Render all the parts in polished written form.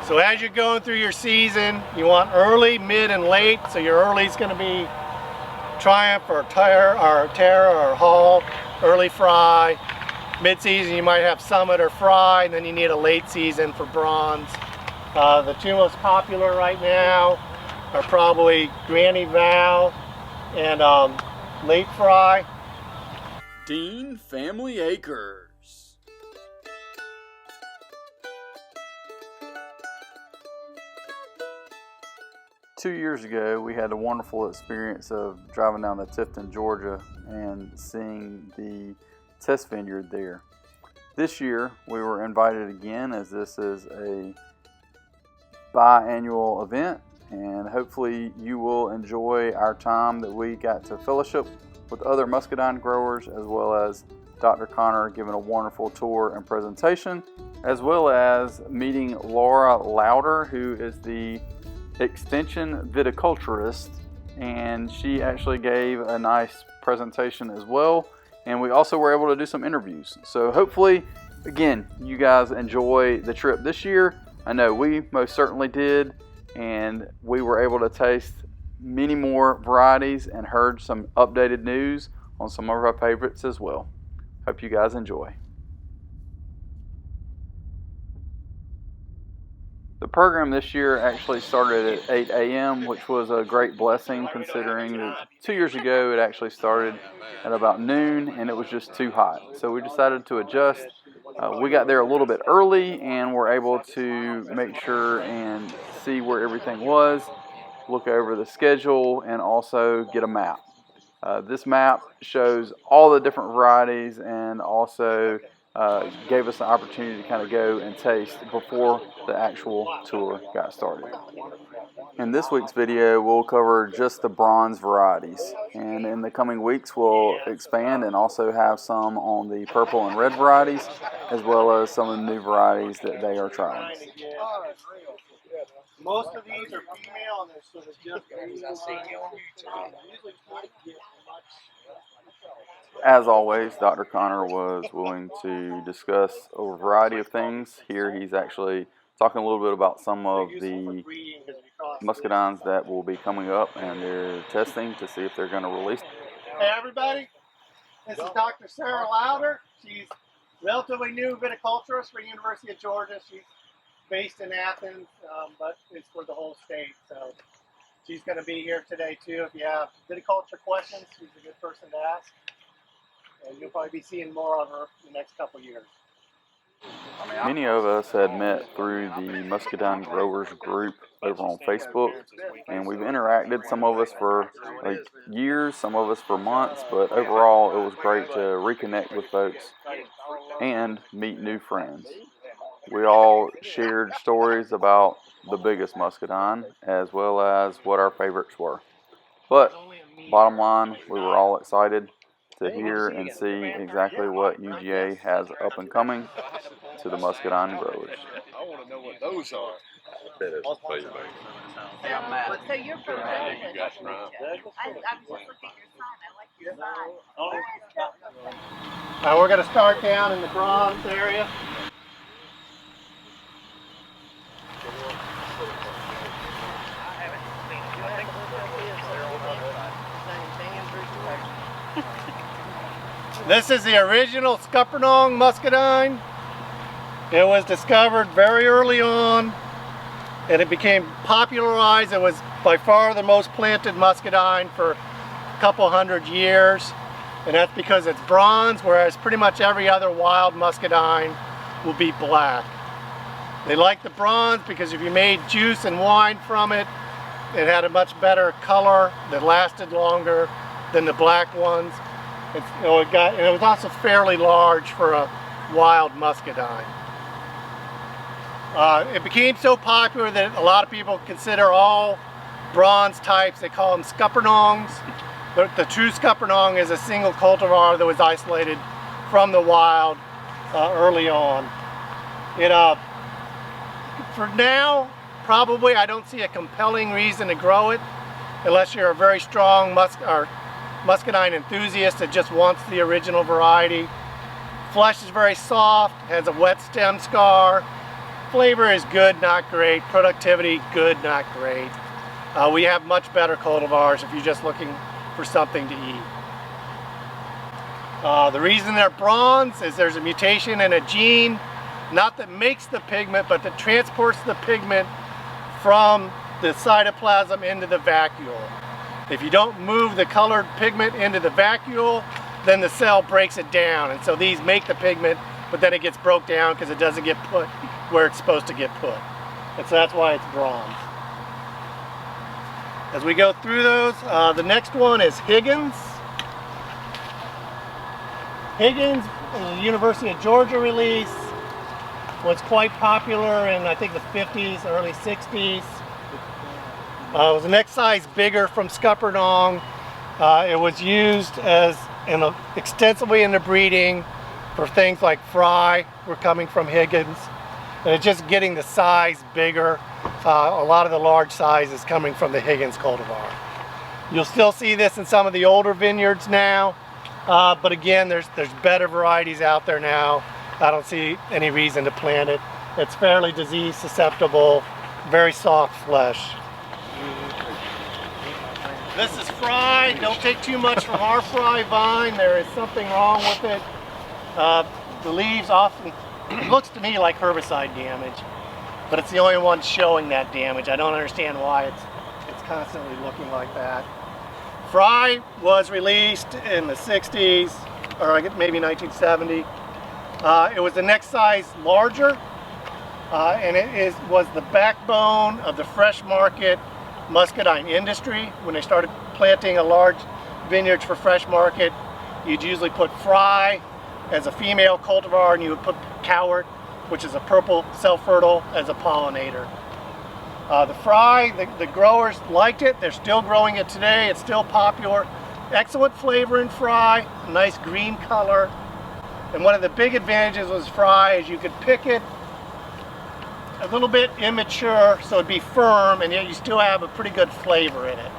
So as you're going through your season, you want early, mid, and late. So your early is going to be Triumph or Terra or Hall, early Fry. Mid-season you might have Summit or Fry, and then you need a late season for Bronze. The two most popular right now are probably Granny Val and late Fry. Dean Family Acres. Two years ago, we had a wonderful experience of driving down to Tifton, Georgia, and seeing the test vineyard there. This year, we were invited again, as this is a biannual event, and hopefully you will enjoy our time that we got to fellowship with other muscadine growers, as well as Dr. Connor giving a wonderful tour and presentation, as well as meeting Laura Louder, who is the extension viticulturist, and she actually gave a nice presentation as well, and we also were able to do some interviews. So hopefully, again, you guys enjoy the trip this year. I know we most certainly did, and we were able to taste many more varieties and heard some updated news on some of our favorites as well. Hope you guys enjoy. The program this year actually started at 8 a.m., which was a great blessing considering that 2 years ago it actually started at about noon and it was just too hot. So we decided to adjust. We got there a little bit early and were able to make sure and see where everything was, look over the schedule, and also get a map. This map shows all the different varieties and also gave us the opportunity to kind of go and taste before the actual tour got started. In this week's video, we'll cover just the bronze varieties, and in the coming weeks we'll expand and also have some on the purple and red varieties, as well as some of the new varieties that they are trying. Most of these are female, and they're sort of just As always, Dr. Connor was willing to discuss a variety of things. Here he's actually talking a little bit about some of the muscadines that will be coming up and they're testing to see if they're going to release. Hey everybody, this is Dr. Sarah Louder. She's relatively new viticulturist for the University of Georgia. She's based in Athens, but it's for the whole state. So she's going to be here today too. If you have viticulture questions, she's a good person to ask. And you'll probably be seeing more of her in the next couple years. Many of us had met through the Muscadine Growers group over on Facebook, and we've interacted, some of us for like years, some of us for months, but overall it was great to reconnect with folks and meet new friends. We all shared stories about the biggest muscadine as well as what our favorites were. But bottom line, we were all excited to hear and see exactly what UGA has up and coming to the muscadine growers. I want to know what those are. So you're from Georgia? I was just looking at your sign. I like your sign. Now we're going to start down in the bronze area. This is the original Scuppernong muscadine. It was discovered very early on and it became popularized. It was by far the most planted muscadine for a couple hundred years, and that's because it's bronze, whereas pretty much every other wild muscadine will be black. They like the bronze because if you made juice and wine from it, it had a much better color that lasted longer than the black ones. It was also fairly large for a wild muscadine. It became so popular that a lot of people consider all bronze types, they call them Scuppernongs. The true Scuppernong is a single cultivar that was isolated from the wild early on. For now, probably I don't see a compelling reason to grow it unless you're a very strong muscadine enthusiast that just wants the original variety. Flesh is very soft, has a wet stem scar, flavor is good, not great. Productivity, good, not great. We have much better cultivars if you're just looking for something to eat. The reason they're bronze is there's a mutation in a gene, not that makes the pigment, but that transports the pigment from the cytoplasm into the vacuole. If you don't move the colored pigment into the vacuole, then the cell breaks it down. And so these make the pigment, but then it gets broke down because it doesn't get put where it's supposed to get put. And so that's why it's bronze. As we go through those, the next one is Higgins. Higgins is a University of Georgia release. Was quite popular in, I think, the 50s, early 60s. It was the next size bigger from Scuppernong. It was used as extensively in the breeding for things like fry were coming from Higgins. And it's just getting the size bigger. A lot of the large size is coming from the Higgins cultivar. You'll still see this in some of the older vineyards now. But again, there's better varieties out there now. I don't see any reason to plant it. It's fairly disease susceptible, very soft flesh. This is fry. Don't take too much from our fry vine. There is something wrong with it. The leaves often, it looks to me like herbicide damage, but it's the only one showing that damage. I don't understand why it's constantly looking like that. Fry was released in the 60s, or maybe 1970. It was the next size larger, and it was the backbone of the fresh market Muscadine industry. When they started planting a large vineyards for fresh market, you'd usually put fry as a female cultivar, and you would put cowart, which is a purple self-fertile, as a pollinator. The fry, the growers liked it. They're still growing it today. It's still popular. Excellent flavor in fry, a nice green color. And one of the big advantages with fry is you could pick it a little bit immature, so it'd be firm, and yet you still have a pretty good flavor in it.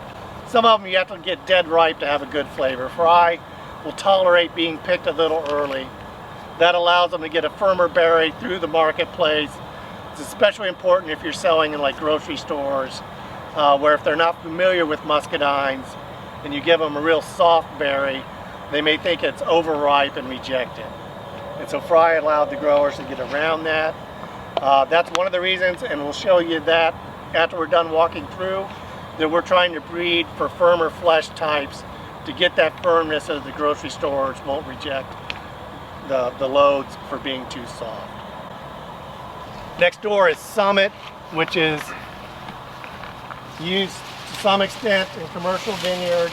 Some of them you have to get dead ripe to have a good flavor. Fry will tolerate being picked a little early. That allows them to get a firmer berry through the marketplace. It's especially important if you're selling in like grocery stores, where if they're not familiar with muscadines and you give them a real soft berry, they may think it's overripe and reject it. And so fry allowed the growers to get around that. That's one of the reasons, and we'll show you that after we're done walking through, that we're trying to breed for firmer flesh types to get that firmness so that the grocery stores won't reject the loads for being too soft. Next door is Summit, which is used to some extent in commercial vineyards.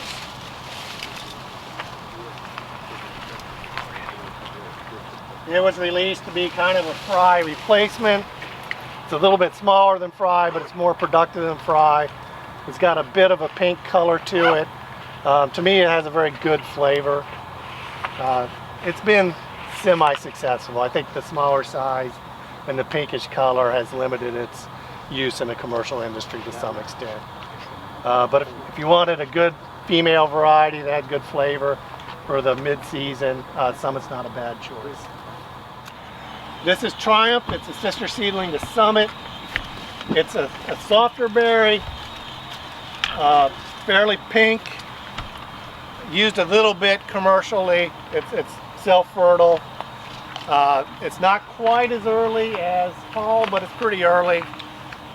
It was released to be kind of a fry replacement. It's a little bit smaller than fry, but it's more productive than fry. It's got a bit of a pink color to it. To me, it has a very good flavor. It's been semi-successful. I think the smaller size and the pinkish color has limited its use in the commercial industry to some extent. But if you wanted a good female variety that had good flavor for the mid-season, Summit's not a bad choice. This is Triumph. It's a sister seedling to Summit. It's a softer berry, fairly pink, used a little bit commercially. It's self-fertile. It's not quite as early as fall, but it's pretty early.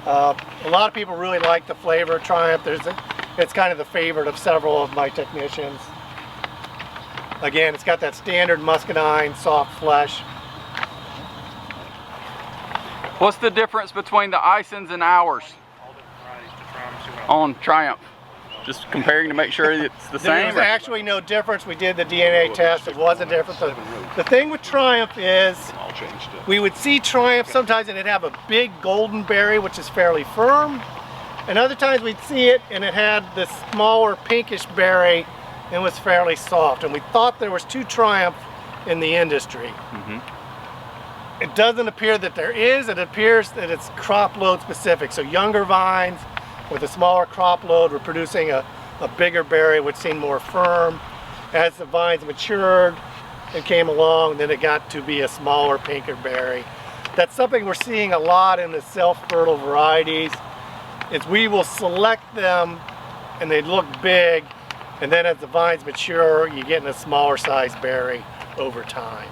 A lot of people really like the flavor of Triumph. It's kind of the favorite of several of my technicians. Again, it's got that standard muscadine, soft flesh. What's the difference between the Isons and ours on Triumph? Just comparing to make sure it's the same? There's actually no difference. We did the DNA test. It wasn't different. The thing with Triumph is we would see Triumph sometimes and it'd have a big golden berry, which is fairly firm. And other times we'd see it and it had this smaller pinkish berry and was fairly soft. And we thought there was two Triumph in the industry. It doesn't appear that there is. It appears that it's crop load specific. So younger vines with a smaller crop load were producing a bigger berry, which seemed more firm. As the vines matured and came along, then it got to be a smaller, pinker berry. That's something we're seeing a lot in the self-fertile varieties, is we will select them and they look big, and then as the vines mature, you get in a smaller size berry over time.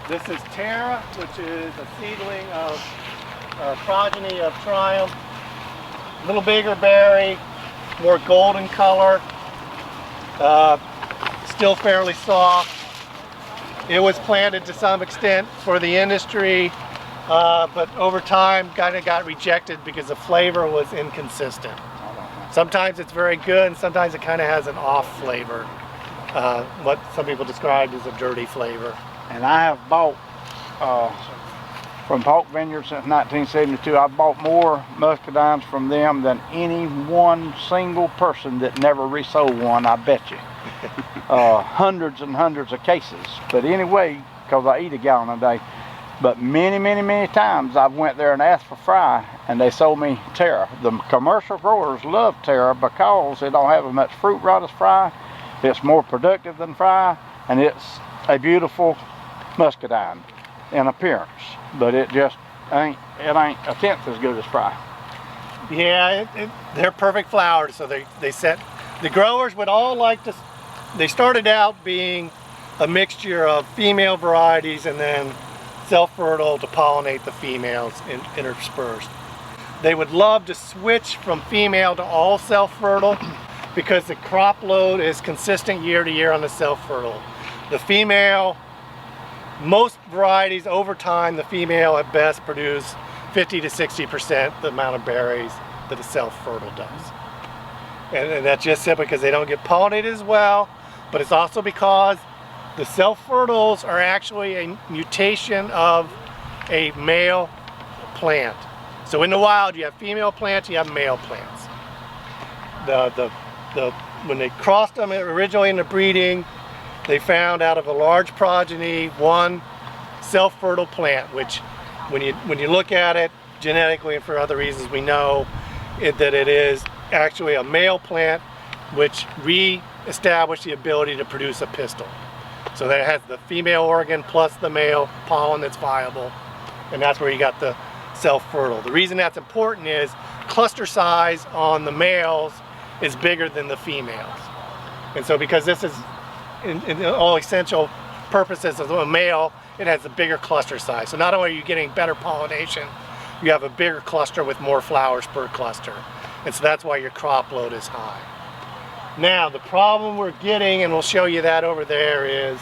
This is Terra, which is a seedling of progeny of Triumph. A little bigger berry, more golden color, still fairly soft. It was planted to some extent for the industry, but over time kind of got rejected because the flavor was inconsistent. Sometimes it's very good, and sometimes it kind of has an off flavor, what some people described as a dirty flavor. And I have bought from Polk Vineyard since 1972. I've bought more muscadines from them than any one single person that never resold one, I bet you. Hundreds and hundreds of cases. But anyway, because I eat a gallon a day. But many times I've went there and asked for Fry, and they sold me Terra. The commercial growers love Terra because it don't have as much fruit rot as Fry. It's more productive than Fry, and it's a beautiful muscadine in appearance. But it just ain't a tenth as good as Fry. Yeah, they're perfect flowers. So they set, the growers would all like to, they started out being a mixture of female varieties and then self-fertile to pollinate the females interspersed. They would love to switch from female to all self-fertile because the crop load is consistent year to year on the self-fertile. The female, most varieties over time, the female at best produce 50 to 60% the amount of berries that a self-fertile does. And that's just simply because they don't get pollinated as well, but it's also because the self-fertiles are actually a mutation of a male plant. So in the wild you have female plants, you have male plants. When they crossed them originally in the breeding, they found out of a large progeny one self-fertile plant, which when you look at it genetically and for other reasons we know that it is actually a male plant which re-established the ability to produce a pistil. So that it has the female organ plus the male pollen that's viable, and that's where you got the self-fertile. The reason that's important is cluster size on the males is bigger than the females. And so because this is in all essential purposes of a male, it has a bigger cluster size. So not only are you getting better pollination, you have a bigger cluster with more flowers per cluster. And so that's why your crop load is high. Now the problem we're getting, and we'll show you that over there, is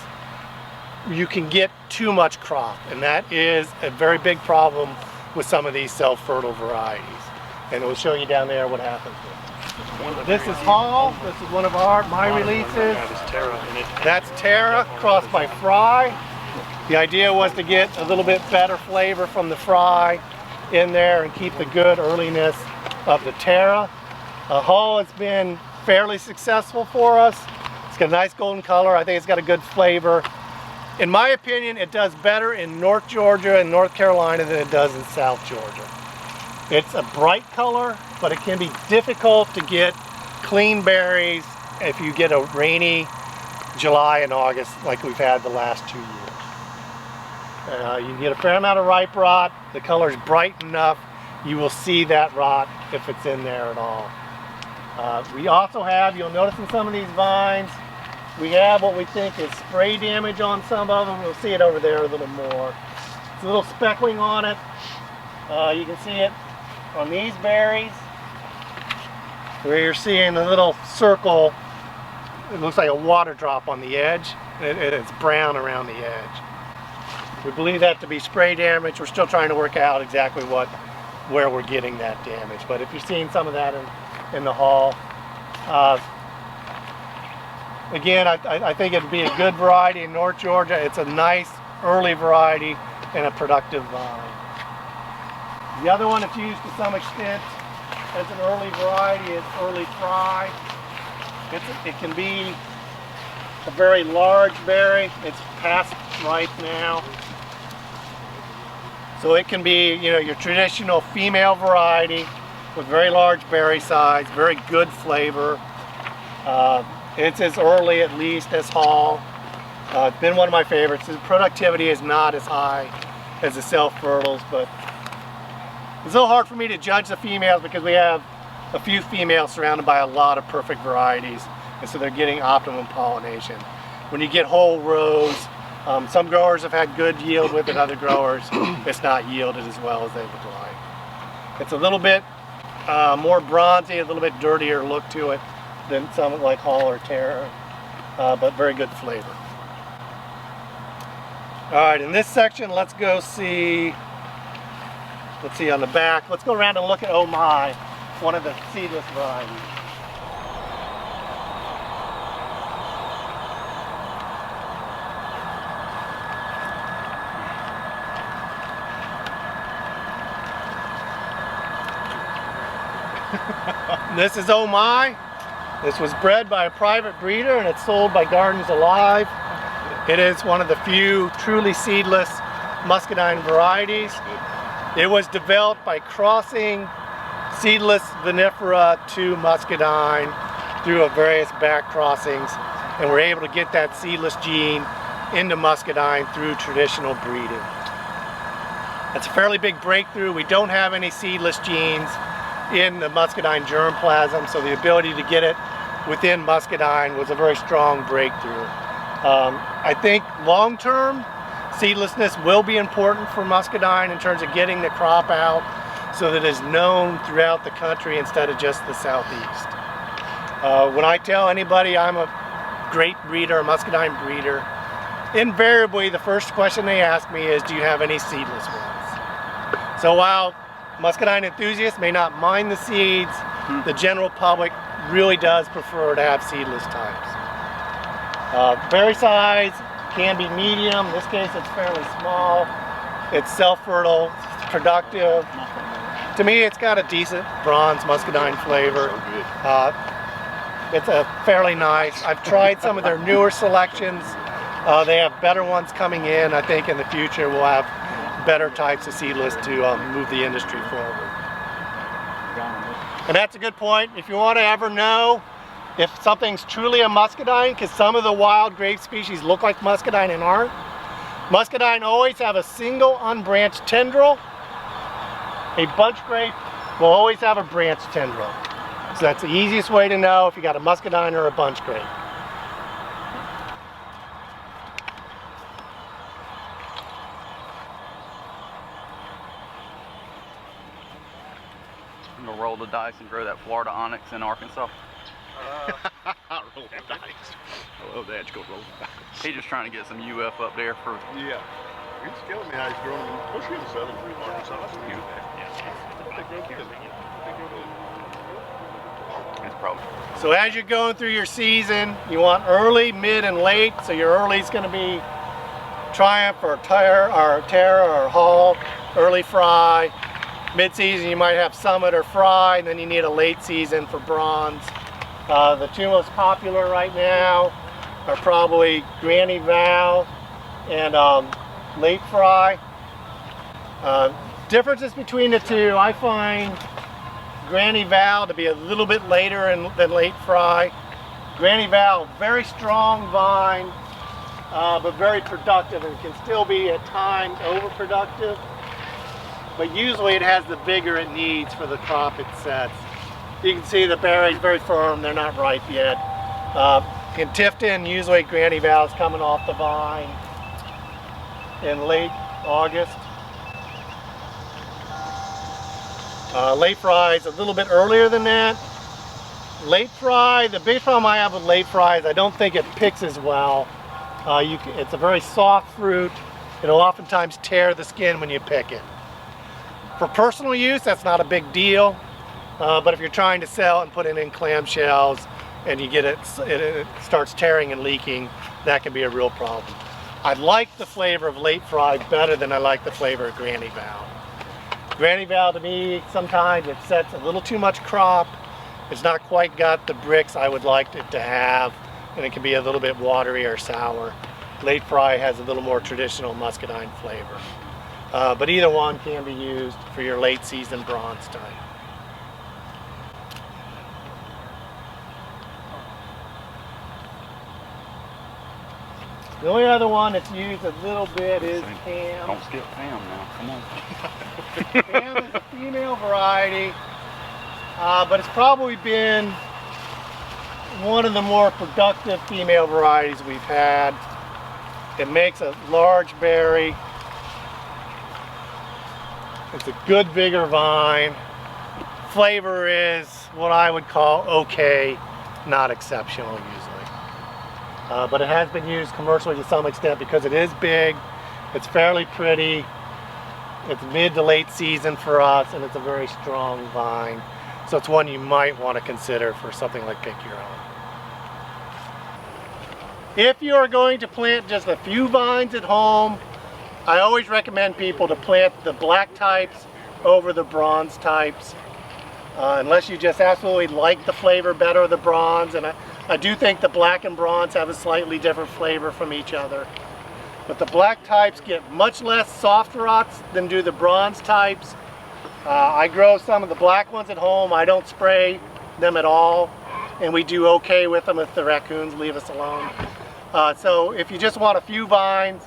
you can get too much crop, and that is a very big problem with some of these self-fertile varieties. And we'll show you down there what happens with it. This is Hall. This is one of my releases. That's Terra crossed by Fry. The idea was to get a little bit better flavor from the Fry in there and keep the good earliness of the Terra. Hall has been fairly successful for us. It's got a nice golden color. I think it's got a good flavor. In my opinion, it does better in North Georgia and North Carolina than it does in South Georgia. It's a bright color, but it can be difficult to get clean berries if you get a rainy July and August like we've had the last 2 years. You get a fair amount of ripe rot. The color's bright enough. You will see that rot if it's in there at all. We also have, you'll notice in some of these vines, we have what we think is spray damage on some of them. We'll see it over there a little more. It's a little speckling on it. You can see it on these berries, where you're seeing a little circle. It looks like a water drop on the edge. It's brown around the edge. We believe that to be spray damage. We're still trying to work out exactly where we're getting that damage. But if you're seeing some of that in the Hall, again, I think it'd be a good variety in North Georgia. It's a nice early variety and a productive vine. The other one that's used to some extent as an early variety is Early Fry. It can be a very large berry. It's past ripe now. So it can be, your traditional female variety with very large berry size, very good flavor. It's as early at least as Hall. It's been one of my favorites. The productivity is not as high as the self-fertiles, but it's a little hard for me to judge the females because we have a few females surrounded by a lot of perfect varieties, and so they're getting optimum pollination. When you get whole rows, some growers have had good yield with it, other growers it's not yielded as well as they would like. It's a little bit more bronzy, a little bit dirtier look to it than some like Hall or Terra, but very good flavor. All right, in this section, let's see on the back. Let's go around and look at Oh My, one of the seedless varieties. This is Oh My. This was bred by a private breeder and it's sold by Gardens Alive. It is one of the few truly seedless Muscadine varieties. It was developed by crossing seedless vinifera to Muscadine through various back crossings, and we're able to get that seedless gene into Muscadine through traditional breeding. That's a fairly big breakthrough. We don't have any seedless genes in the Muscadine germplasm, so the ability to get it within Muscadine was a very strong breakthrough. I think long-term, seedlessness will be important for Muscadine in terms of getting the crop out so that it's known throughout the country instead of just the southeast. When I tell anybody I'm a grape breeder, a Muscadine breeder, invariably the first question they ask me is, do you have any seedless ones? So while Muscadine enthusiasts may not mind the seeds, the general public really does prefer to have seedless types. Berry size can be medium. In this case it's fairly small. It's self-fertile, it's productive. To me it's got a decent bronze Muscadine flavor. It's a fairly nice. I've tried some of their newer selections. They have better ones coming in. I think in the future we'll have better types of seedless to move the industry forward. And that's a good point. If you want to ever know if something's truly a Muscadine, because some of the wild grape species look like Muscadine and aren't, Muscadine always have a single unbranched tendril. A bunch grape will always have a branched tendril. So that's the easiest way to know if you got a Muscadine or a bunch grape. I'm gonna roll the dice and grow that Florida onyx in Arkansas. Roll the dice. I love that. You go roll the dice. He's just trying to get some UF up there for. Yeah. He's telling me how he's growing them, especially in the southern Arkansas. That's cute. They grow good. They grow good. It's probably. So as you're going through your season, you want early, mid, and late. So your early is going to be Triumph or Terra or Hall, early Fry. Mid-season you might have Summit or Fry, and then you need a late season for bronze. The two most popular right now are probably Granny Val and late Fry. Differences between the two, I find Granny Val to be a little bit later than late Fry. Granny Val, very strong vine, but very productive, and can still be at times overproductive. But usually it has the vigor it needs for the crop it sets. You can see the berries very firm, they're not ripe yet. In Tifton, usually Granny Val is coming off the vine in late August. Late Fry is a little bit earlier than that. Late Fry, the biggest problem I have with late Fry is I don't think it picks as well. It's a very soft fruit. It'll oftentimes tear the skin when you pick it. For personal use, that's not a big deal, but if you're trying to sell and put it in clamshells and you get it starts tearing and leaking, that can be a real problem. I like the flavor of late Fry better than I like the flavor of Granny Val. Granny Val to me, sometimes it sets a little too much crop. It's not quite got the bricks I would like it to have, and it can be a little bit watery or sour. Late Fry has a little more traditional Muscadine flavor. But either one can be used for your late season bronze type. The only other one that's used a little bit is Pam. Don't skip Pam now. Come on. Pam is a female variety, but it's probably been one of the more productive female varieties we've had. It makes a large berry. It's a good bigger vine. Flavor is what I would call okay, not exceptional usually. But it has been used commercially to some extent because it is big, it's fairly pretty, it's mid to late season for us, and it's a very strong vine. So it's one you might want to consider for something like Pick Your Own. If you are going to plant just a few vines at home, I always recommend people to plant the black types over the bronze types. Unless you just absolutely like the flavor better of the bronze, and I do think the black and bronze have a slightly different flavor from each other. But the black types get much less soft rots than do the bronze types. I grow some of the black ones at home. I don't spray them at all, and we do okay with them if the raccoons leave us alone. So if you just want a few vines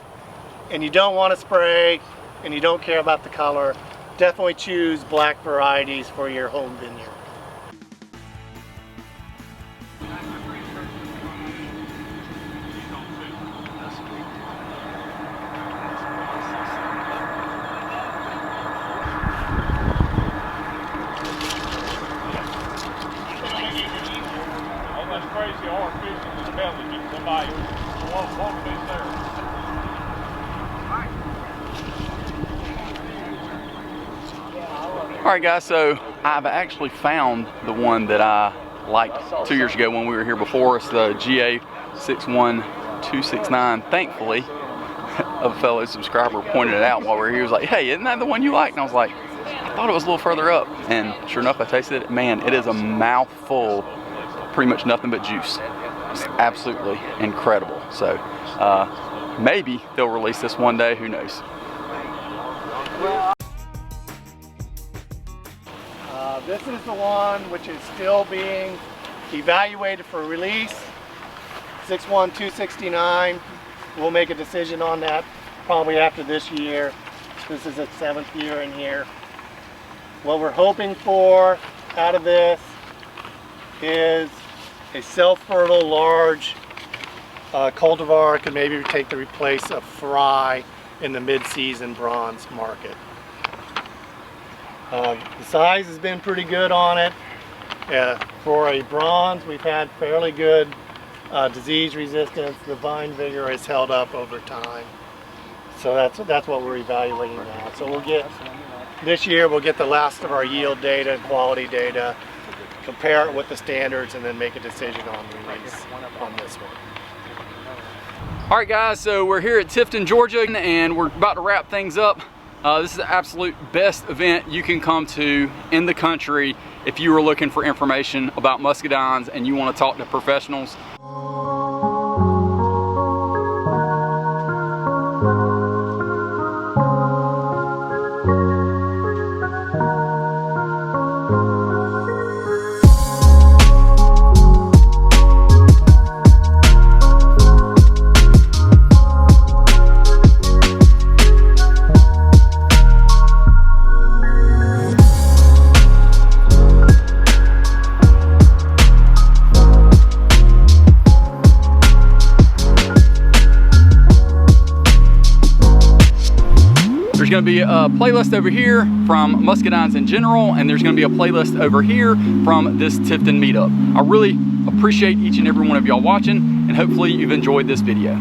and you don't want to spray and you don't care about the color, definitely choose black varieties for your home vineyard. All that crazy orange fish in the belly gets somebody won't be there. All right, guys, so I've actually found the one that I liked 2 years ago when we were here before. It's the UGA 61269. Thankfully, a fellow subscriber pointed it out while we were here. He was like, hey, isn't that the one you like? And I was like, I thought it was a little further up. And sure enough, I tasted it. Man, it is a mouthful, pretty much nothing but juice. It's absolutely incredible. So maybe they'll release this one day, who knows. This is the one which is still being evaluated for release, 61269. We'll make a decision on that probably after this year. This is its 7th year in here. What we're hoping for out of this is a self-fertile large cultivar. Could maybe take the place of Fry in the mid-season bronze market. The size has been pretty good on it. For a bronze, we've had fairly good disease resistance. The vine vigor has held up over time. So that's what we're evaluating now. So we'll get, this year we'll get the last of our yield data and quality data, compare it with the standards, and then make a decision on release on this one. All right, guys, so we're here at Tifton, Georgia, and we're about to wrap things up. This is the absolute best event you can come to in the country if you are looking for information about muscadines and you want to talk to professionals. There's going to be a playlist over here from muscadines in general, and there's going to be a playlist over here from this Tifton meetup. I really appreciate each and every one of y'all watching, and hopefully you've enjoyed this video.